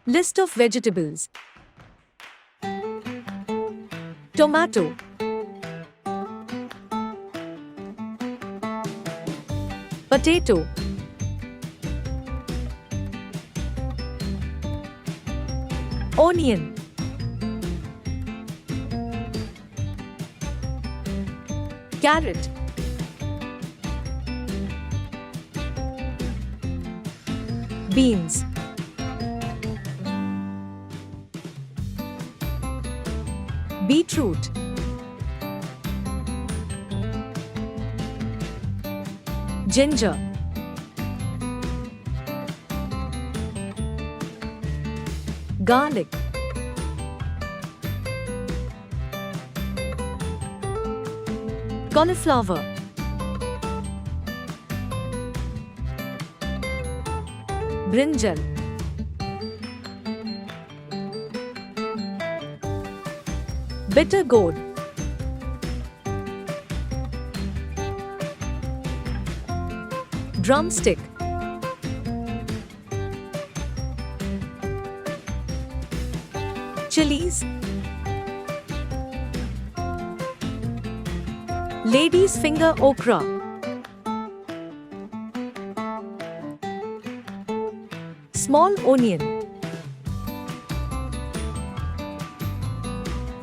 List of vegetables: tomato, potato, onion, carrot, beans, beetroot, ginger, garlic, cauliflower, brinjal, bitter gourd, drumstick, chilies, lady's finger okra, small onion,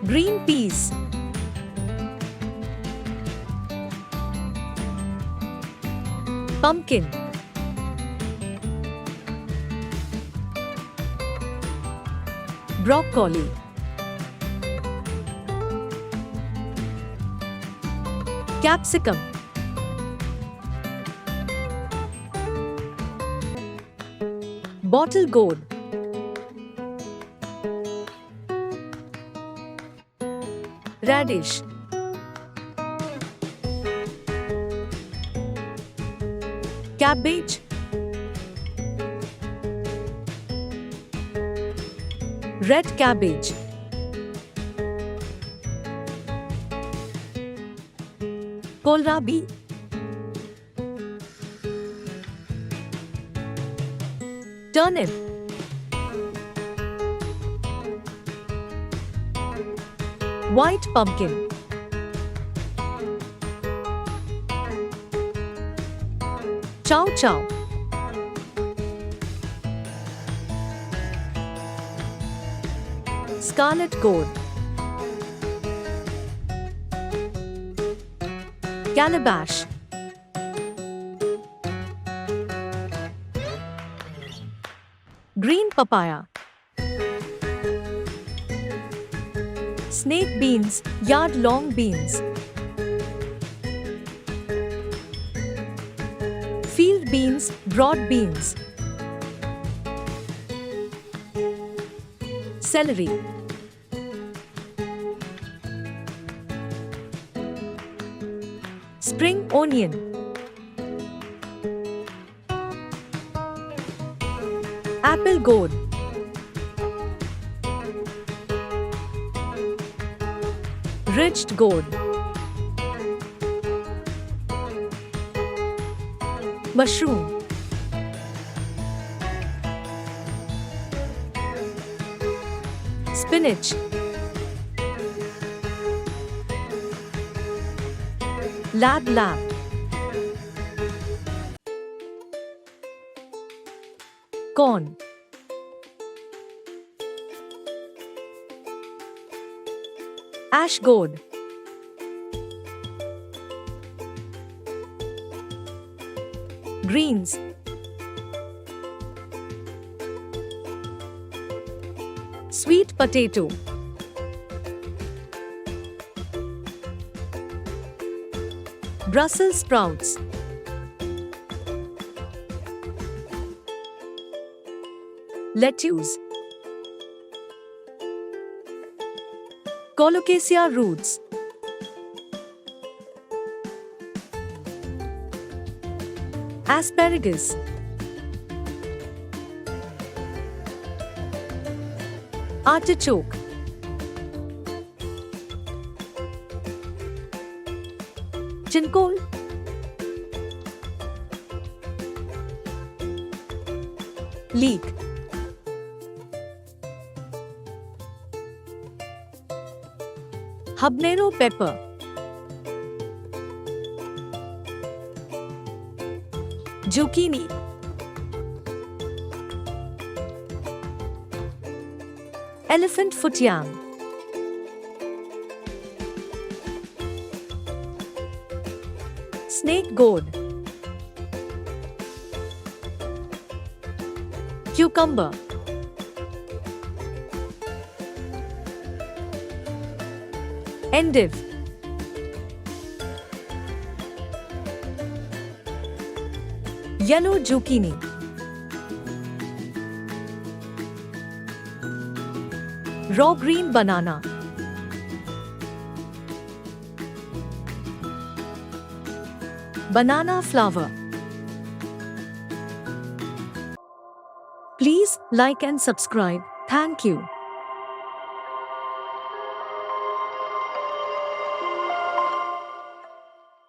green peas, pumpkin, broccoli, capsicum, bottle gourd, radish, cabbage, red cabbage, kohlrabi, turnip, white pumpkin, chow chow, scarlet gourd, calabash, green papaya, snake beans, yard-long beans, field beans, broad beans, celery, spring onion, apple gourd, ridged gourd, mushroom, spinach, lab, corn, ash gourd, greens, sweet potato, Brussels sprouts, lettuce, colocasia roots, asparagus, artichoke, chinkol, leek, Habanero pepper. Zucchini. Elephant foot yam. Snake gourd. Cucumber. Endive. Yellow zucchini. Raw green banana. Banana flower. Please like and subscribe. Thank you.